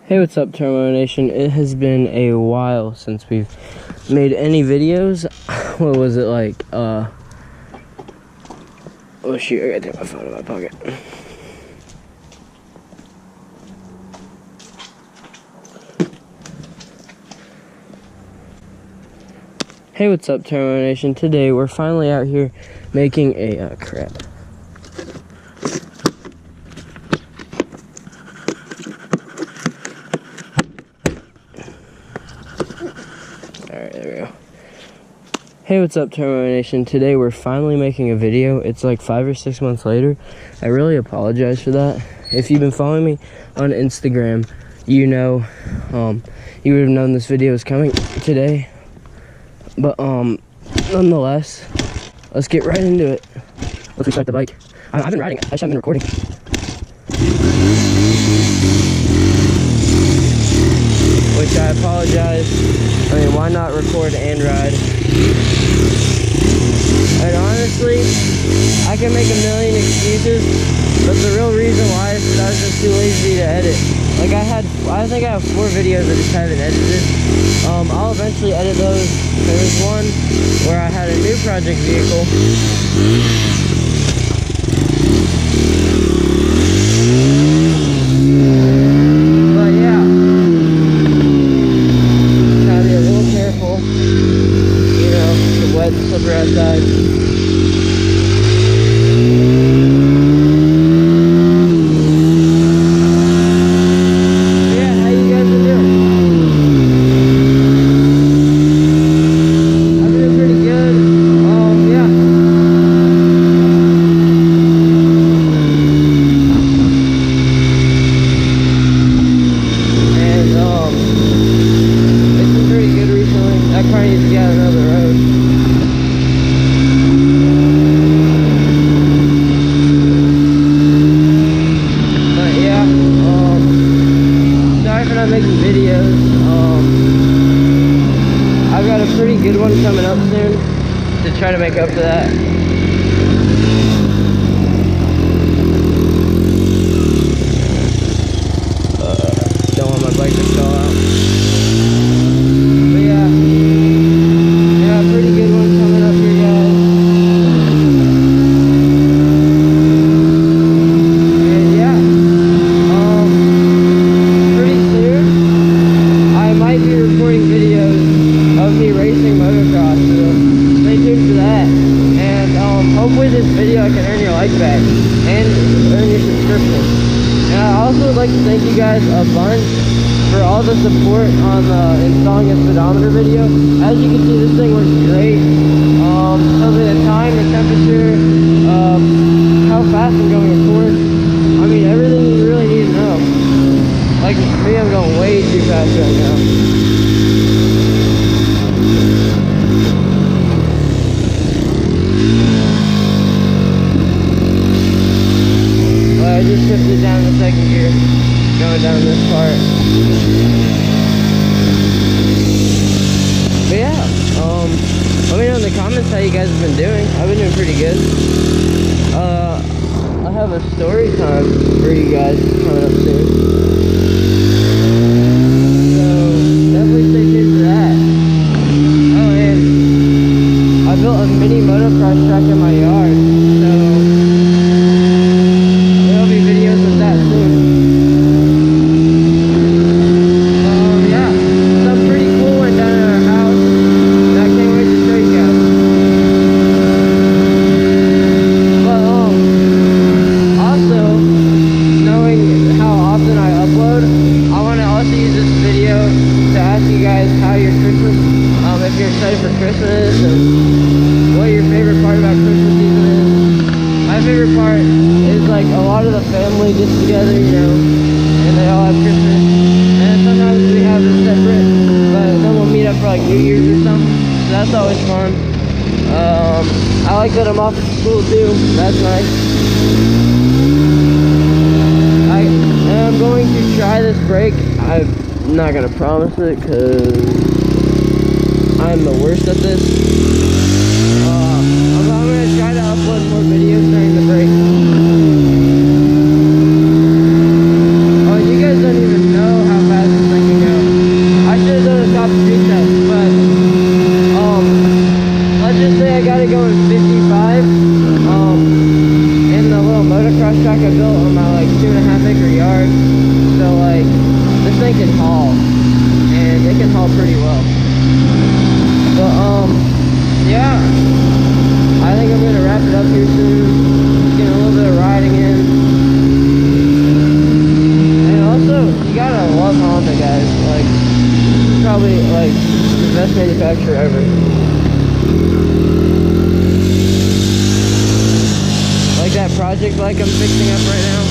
Hey, what's up, Turbo Nation? It has been a while since we've made any videos. What was it like? Oh shoot, I gotta take my phone in my pocket. Hey, what's up, Turbo Nation? Today we're finally out here making a crap. Alright, there we go. Hey, what's up, Turbo Nation? Today we're finally making a video. It's like 5 or 6 months later. I really apologize for that. If you've been following me on Instagram, you know, you would have known this video is coming today. But nonetheless, let's get right into it. Let's restart the bike. I've been riding it. I just haven't been recording. Which I apologize. I mean, why not record and ride? And honestly, I can make a million excuses, but the real reason why is that I was just too lazy to edit. Like I think I have 4 videos I just haven't edited. I'll eventually edit those. There was one where I had a new project vehicle. But yeah, gotta be a little careful. You know, the wet, slippery outside. Making videos. I've got a pretty good one coming up soon to try to make up for that. Don't want my bike to fall out. But yeah, a pretty good one coming up here, guys. And yeah, pretty soon I might be recording videos of me racing motocross, so stay tuned for that. And hopefully this video I can earn your like back and earn your subscription. And I also would like to thank you guys a bunch for all the support on installing a speedometer video. As you can see, this thing works great. Tells me the time, the temperature, how fast I'm going, of course. I mean, everything you really need to know. Like for me, I'm going way too fast right now. Well, I just shifted down to second gear, going down this part. But yeah, let me know in the comments how you guys have been doing. I've been doing pretty good. I have a story time for you guys coming up soon. Definitely stay tuned for that. Oh, and I built a mini motocross track in my yard, so there'll be videos of that soon. Yeah, something pretty cool went down at our house that I can't wait to show you guys. But also, knowing how often I upload, I want to also use this video to ask you guys how your Christmas, if you're excited for Christmas and what your favorite part about Christmas season is. My favorite part is like a lot of the family gets together, you know, and they all have Christmas. And sometimes we have it separate, but then we'll meet up for like New Year's or something. So that's always fun. I like that I'm off at school too. That's nice. I'm going to try this brake. I'm not gonna promise it because I'm the worst at this. I'm gonna try to upload more videos during the break. Oh, you guys don't even know how fast 2.5 acre yard, so like this thing can haul, and it can haul pretty well. But yeah, I think I'm gonna wrap it up here soon. Just getting a little bit of riding in. And also, you gotta love Honda, guys. Like, probably like the best manufacturer ever. Like that project bike I'm fixing up right now.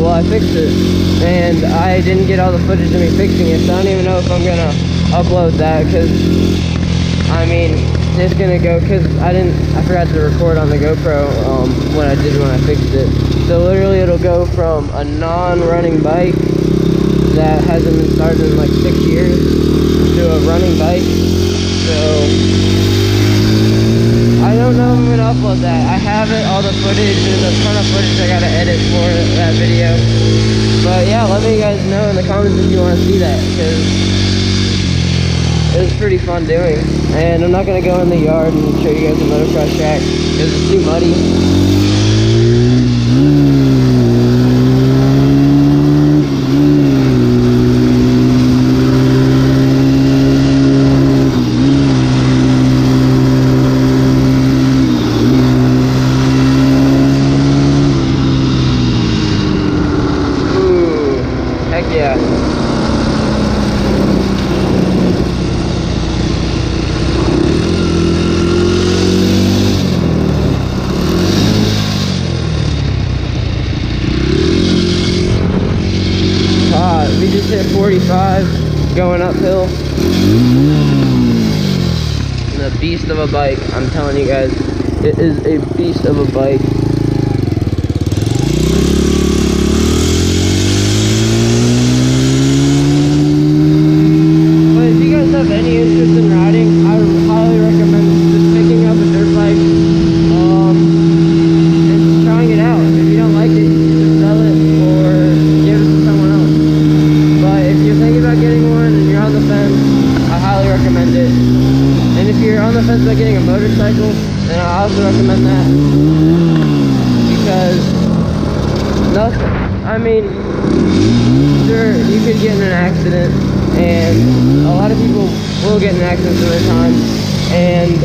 Well, I fixed it, and I didn't get all the footage of me fixing it, so I don't even know if I'm gonna upload that, because I mean, it's gonna go, because I forgot to record on the GoPro when I fixed it. So literally it'll go from a non-running bike that hasn't been started in like 6 years to a running bike. So I don't know if I'm gonna upload that. I have it, all the footage. There's a ton of footage I gotta edit for that video. But yeah, let me guys know in the comments if you want to see that, because it was pretty fun doing. And I'm not gonna go in the yard and show you guys the motocross track because it's too muddy. Yeah. We just hit 45 going uphill. And a beast of a bike, I'm telling you guys. It is a beast of a bike. Have any interest in riding, I highly recommend just picking up a dirt bike and just trying it out. If you don't like it, you can just sell it or give it to someone else. But if you're thinking about getting one and you're on the fence, I highly recommend it. And if you're on the fence about getting a motorcycle, then I also recommend that, because nothing, I mean, sure, you could get in an accident, and a lot of people will get in accidents in their time, and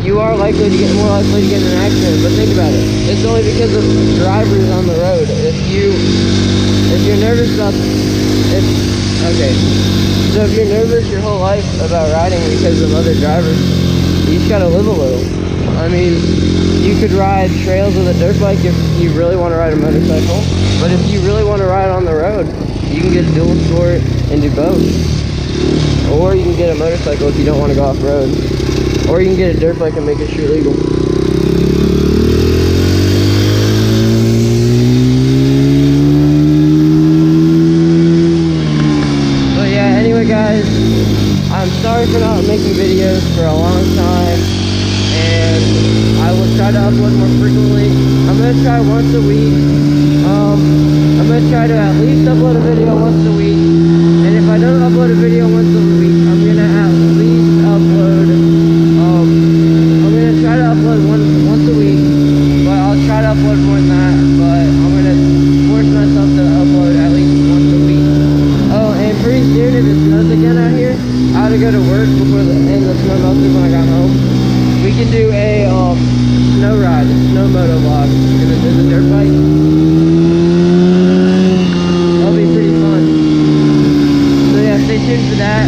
you are more likely to get in an accident. But think about it, it's only because of drivers on the road. If you're nervous about so if you're nervous your whole life about riding because of other drivers, you just gotta live a little. I mean, you could ride trails with a dirt bike if you really want to ride a motorcycle, but if you really want to ride on the road, you can get a dual sport and do both. Or you can get a motorcycle if you don't want to go off-road. Or you can get a dirt bike and make it street legal. But yeah, anyway guys, I'm sorry for not making videos for a long time, and I will try to upload more frequently. I'm going to try once a week. I'm going to try to at least upload a video once a week. And if I don't upload a video once a week, I'm going to at least upload, I'm going to try to upload once a week. But I'll try to upload more than that. But I'm going to force myself to upload at least once a week. Oh, and pretty soon, if it snows again out here, I have to go to work before the snow melted when I got home. We can do a snow ride, a snow Moto-Vlog in a dirt bike. That'll be pretty fun. So yeah, stay tuned for that.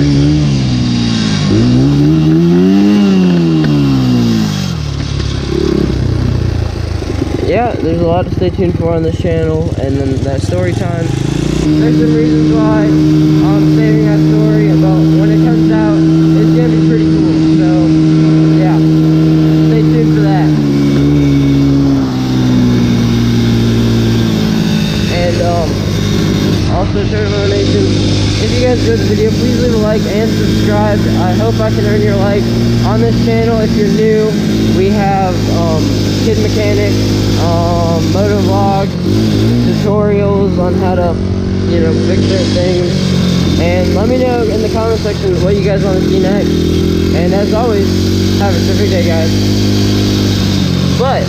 Yeah, there's a lot to stay tuned for on this channel, and then that story time. There's some reasons why I'm saving that story about when it comes out. It's gonna be pretty cool. So yeah, stay tuned for that. And also, Turbo Nation, if you guys enjoyed the video, please leave a like and subscribe. I hope I can earn your like on this channel. If you're new, we have kid mechanics, Motovlog, tutorials on how to, fix certain things. And let me know in the comment section what you guys want to see next. And as always, have a terrific day, guys. But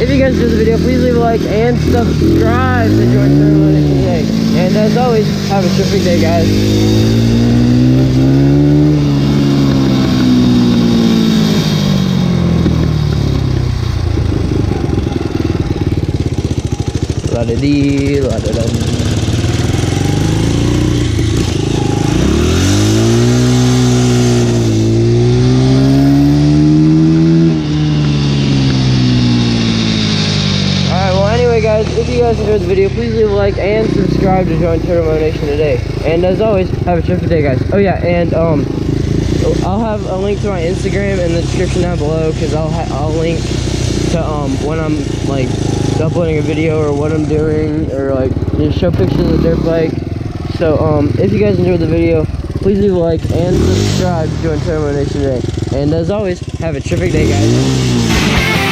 if you guys enjoyed the video, please leave a like and subscribe to join Turbo Nation today. And as always, have a terrific day, guys. La-da-dee, la-da-dum. Guys, if you guys enjoyed the video, please leave a like and subscribe to join Turbo Nation today. And as always, have a terrific day, guys. Oh yeah, and I'll have a link to my Instagram in the description down below, because I'll link to when I'm like uploading a video or what I'm doing, or like just show pictures of the dirt bike. So if you guys enjoyed the video, please leave a like and subscribe to join Turbo Nation today. And as always, have a terrific day, guys.